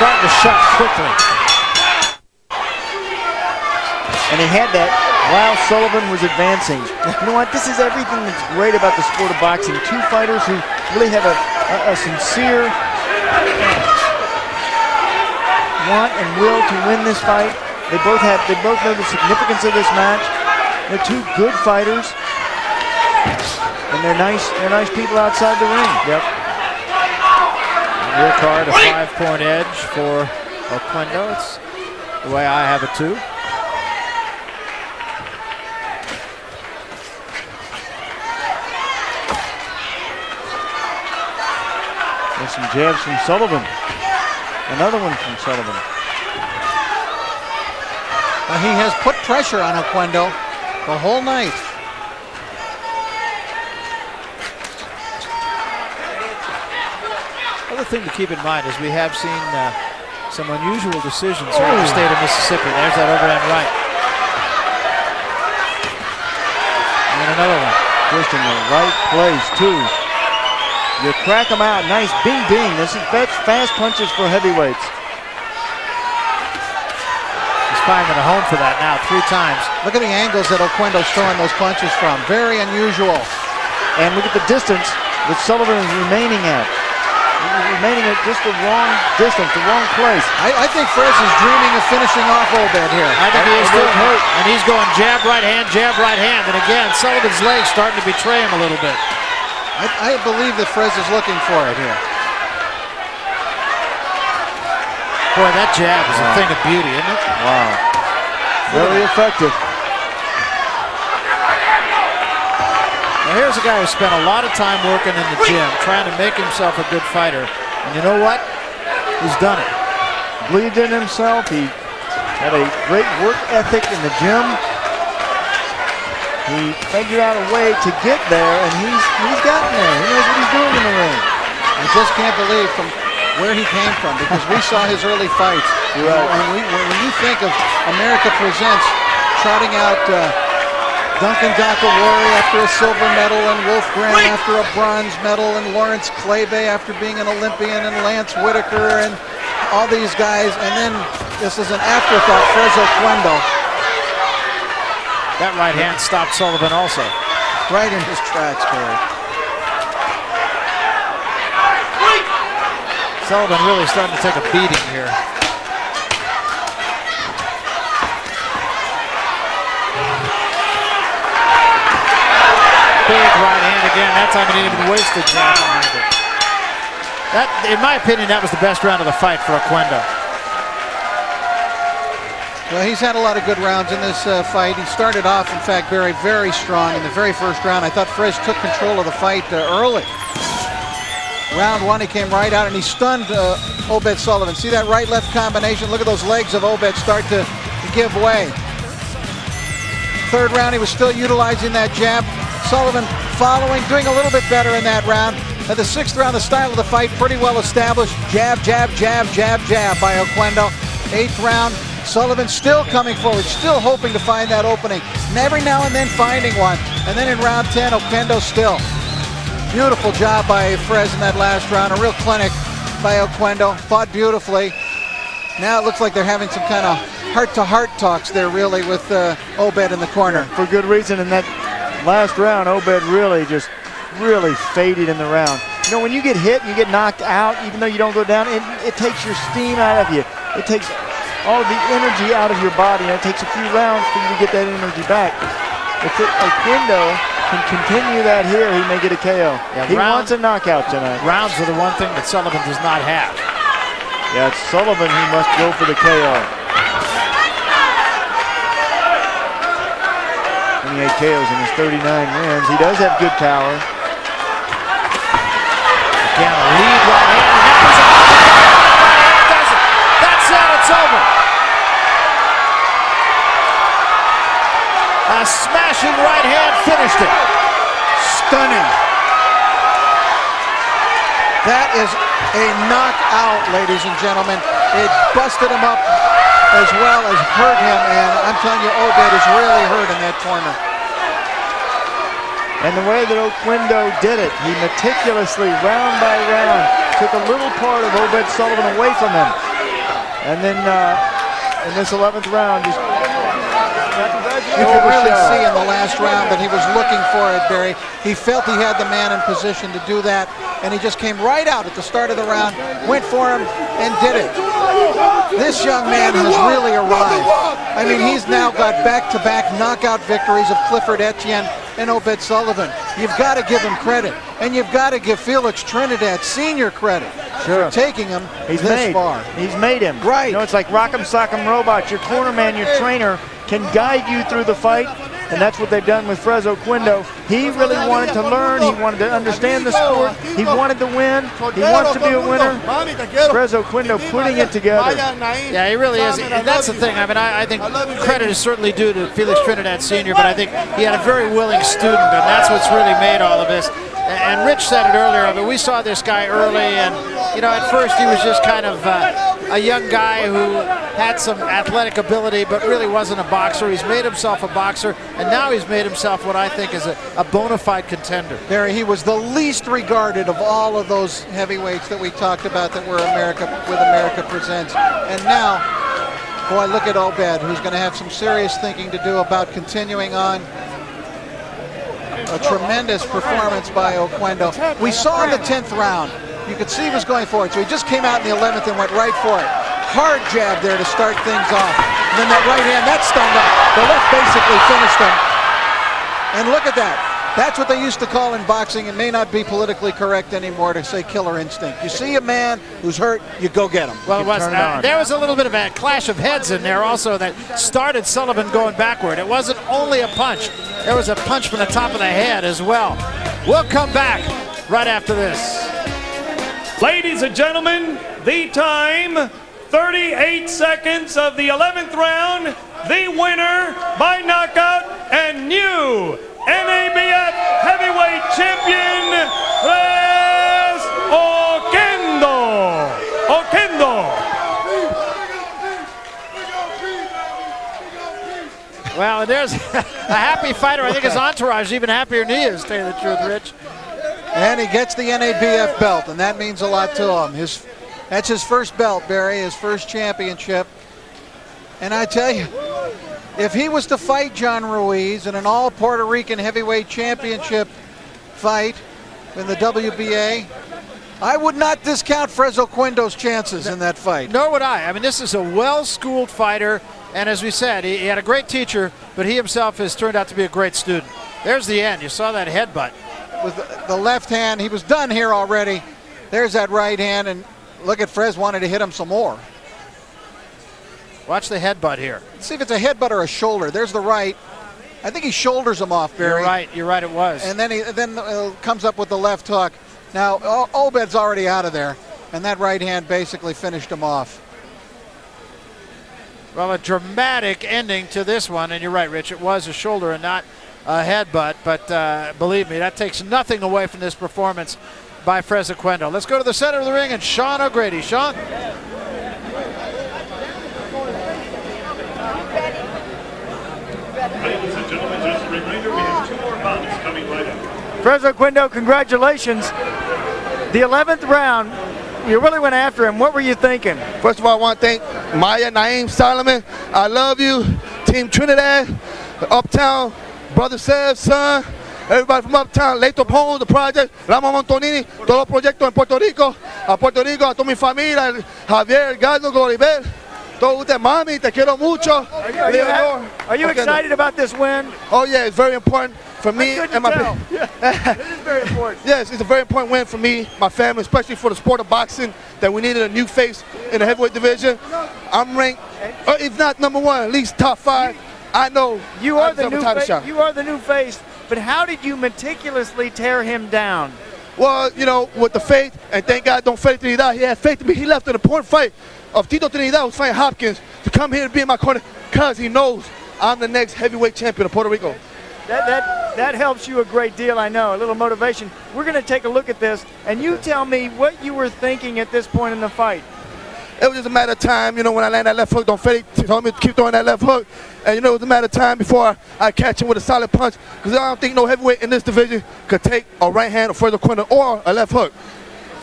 starting to shut quickly. And he had that while Sullivan was advancing. You know what? This is everything that's great about the sport of boxing. Two fighters who really have a sincere want and will to win this fight. They both know the significance of this match. They're two good fighters, and they're nice people outside the ring. Yep. Rear card, a 5-point edge for Oquendo. It's the way I have it too. There's some jabs from Sullivan. Another one from Sullivan. He has put pressure on Oquendo the whole night. Other thing to keep in mind is we have seen some unusual decisions here in the state of Mississippi. There's that overhand right. And another one. Just in the right place, too. You crack them out. Nice bing bing. This is fast punches for heavyweights. He's finding a home for that now 3 times. Look at the angles that Oquendo's throwing those punches from. Very unusual. And look at the distance that Sullivan is remaining at. Remaining at just the wrong distance, the wrong place. I think Frez is dreaming of finishing off Obed here. I think he is too. And he's going jab, right hand, jab, right hand. And again, Sullivan's legs starting to betray him a little bit. I believe that Frez is looking for it here. Boy, that jab is a thing of beauty, isn't it? Wow. Very effective. Now here's a guy who spent a lot of time working in the gym, trying to make himself a good fighter. And you know what? He's done it. Believed in himself. He had a great work ethic in the gym. He figured out a way to get there, and he's gotten there. He knows what he's doing in the ring. I just can't believe from where he came from, because we saw his early fights. You're right. And when you think of America Presents trotting out Duncan Dakawari after a silver medal, and Wolf Graham after a bronze medal, and Lawrence Claybay after being an Olympian, and Lance Whitaker, and all these guys, and then this is an afterthought, Frez Oquendo. That right hand stopped Sullivan also. Right in his tracks, Barry. Sullivan really starting to take a beating here. Big right hand again. That time he didn't even waste the jab behind it. That, in my opinion, that was the best round of the fight for Oquendo. Well, he's had a lot of good rounds in this fight. He started off, in fact, very, very strong in the very first round. I thought Frez took control of the fight early. Round 1, he came right out and he stunned Obed Sullivan. See that right-left combination? Look at those legs of Obed start to give way. Third round, he was still utilizing that jab. Sullivan following, doing a little bit better in that round. At the 6th round, the style of the fight pretty well established. Jab, jab, jab, jab, jab by Oquendo. 8th round, Sullivan still coming forward, still hoping to find that opening. And every now and then finding one. And then in round 10, Oquendo still. Beautiful job by Frez in that last round. A real clinic by Oquendo. Fought beautifully. Now it looks like they're having some kind of heart-to-heart talks there, really, with Obed in the corner. For good reason. In that last round, Obed really faded in the round. You know, when you get hit and you get knocked out, even though you don't go down, it takes your steam out of you. It takes all of the energy out of your body, and it takes a few rounds for you to get that energy back. If Oquendo can continue that here, he may get a KO. Yeah, he wants a knockout tonight. Rounds are the one thing that Sullivan does not have. Yeah, it's Sullivan who must go for the KO. 28 KOs in his 39 wins. He does have good power. Again, a lead right hand. That's it. It's over. A smashing right hand finished it. Stunning. That is a knockout, ladies and gentlemen. It busted him up as well as hurt him, and I'm telling you, Obed is really hurt in that corner. And the way that Oquendo did it, he meticulously, round by round, took a little part of Obed Sullivan away from him. And then in this 11th round, just you could really see in the last round that he was looking for it, Barry. He felt he had the man in position to do that, and he just came right out at the start of the round, went for him, and did it. This young man has really arrived. I mean, he's now got back-to-back knockout victories of Clifford Etienne and Obed Sullivan. You've got to give him credit, and you've got to give Felix Trinidad Sr. credit for taking him this far. He's made him. Right. You know, it's like Rock'em Sock'em Robots. Your corner man, your trainer, can guide you through the fight, and that's what they've done with Fres Oquendo. He really wanted to learn. He wanted to understand the sport. He wanted to win. He wants to be a winner. Fres Oquendo putting it together. Yeah, he really is. And that's the thing. I mean, I think credit is certainly due to Felix Trinidad Sr., but I think he had a very willing student, and that's what's really made all of this. And Rich said it earlier. I mean, we saw this guy early, and at first he was just kind of a young guy who had some athletic ability, but really wasn't a boxer. He's made himself a boxer, and now he's made himself what I think is a bona fide contender. Barry, he was the least regarded of all of those heavyweights that we talked about that were America Presents. And now, boy, look at Obed, who's going to have some serious thinking to do about continuing on. A tremendous performance by Oquendo. We saw in the 10th round, you could see he was going for it. So he just came out in the 11th and went right for it. Hard jab there to start things off. And then that right hand, that stunned him. The left basically finished him. And look at that. That's what they used to call in boxing. It may not be politically correct anymore to say killer instinct. You see a man who's hurt, you go get him. Well, there was a little bit of a clash of heads in there also that started Sullivan going backward. It wasn't only a punch. There was a punch from the top of the head as well. We'll come back right after this. Ladies and gentlemen, the time, 38 seconds of the 11th round. The winner by knockout and new NABF heavyweight champion, Fres Oquendo. Well, there's a happy fighter. I think his entourage is even happier than he is, to tell you the truth, Rich. And he gets the NABF belt, and that means a lot to him. That's his first belt, Barry, his first championship. And I tell you, if he was to fight John Ruiz in an all-Puerto Rican heavyweight championship fight in the WBA, I would not discount Fres Oquendo's chances in that fight. Nor would I. I mean, this is a well-schooled fighter, and as we said, he had a great teacher, but he himself has turned out to be a great student. There's the end. You saw that headbutt. With the left hand, he was done here already. There's that right hand, and look at Fres wanted to hit him some more. Watch the headbutt here. Let's see if it's a headbutt or a shoulder. There's the right. I think he shoulders him off, Barry. You're right, it was. And then he comes up with the left hook. Now, Obed's already out of there, and that right hand basically finished him off. Well, a dramatic ending to this one, and you're right, Rich, it was a shoulder and not a headbutt, but believe me, that takes nothing away from this performance by Fres Oquendo. Let's go to the center of the ring and Sean O'Grady. Sean? Ladies and gentlemen, just a reminder, we have 2 more bouts coming right up. Fres Oquendo, congratulations. The 11th round, you really went after him. What were you thinking? First of all, I want to thank Maya, Naeem, Solomon. I love you. Team Trinidad, Uptown, Brother Seb, son, everybody from Uptown, Leito Pons, the project, Ramos Montonini, todos los proyectos en Puerto Rico, a toda mi familia, Javier, Galdo, Gloribel, todos ustedes, mami, te quiero mucho. Are you excited about this win? Oh yeah, it's very important for me and my family. It is very important. Yes, it's a very important win for me, my family, especially for the sport of boxing, that we needed a new face in the heavyweight division. I'm ranked, if not number 1, at least top 5. I know you are the new face. You are the new face. But how did you meticulously tear him down? Well, with the faith, and thank God, don't faith Trinidad. He had faith in me. He left an important fight of Tito Trinidad, who's fighting Hopkins, to come here and be in my corner because he knows I'm the next heavyweight champion of Puerto Rico. That helps you a great deal, I know, a little motivation. We're going to take a look at this, and you tell me what you were thinking at this point in the fight. It was just a matter of time, when I land that left hook, don't fade, told me to keep throwing that left hook. And it was a matter of time before I catch him with a solid punch, because I don't think no heavyweight in this division could take a right hand or further corner or a left hook.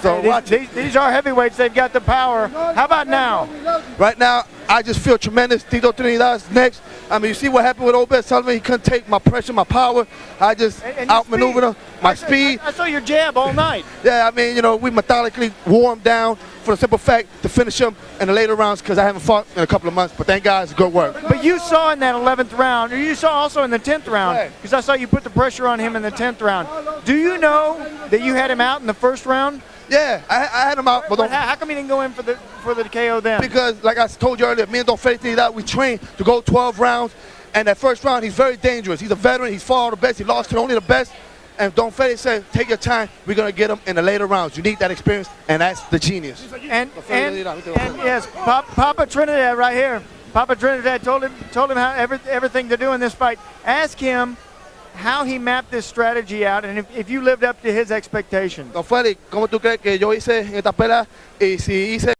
So these are heavyweights. They've got the power. How about now? Right now, I just feel tremendous. Tito Trinidad's next. I mean, you see what happened with Obed Sullivan? He couldn't take my pressure, my power. I just outmaneuvered him. My speed. I saw your jab all night. Yeah, I mean, you know, we methodically wore him down for the simple fact to finish him in the later rounds because I haven't fought in a couple of months. But thank God, it's good work. But you saw in that 11th round, or you saw also in the 10th round, because I saw you put the pressure on him in the 10th round. Do you know that you had him out in the first round? Yeah, I had him out. But how come he didn't go in for the KO then? Because, like I told you earlier, me and Don Felix Trinidad, we trained to go 12 rounds. And that first round, he's very dangerous. He's a veteran. He's fought all the best. He lost to only the best. And Don Felix said, take your time. We're going to get him in the later rounds. You need that experience, and that's the genius. And yes, Papa Trinidad right here. Papa Trinidad told him how everything to do in this fight. Ask him how he mapped this strategy out and if you lived up to his expectations. Don Felix, ¿cómo tú crees que yo hice en esta pelea? Y si hice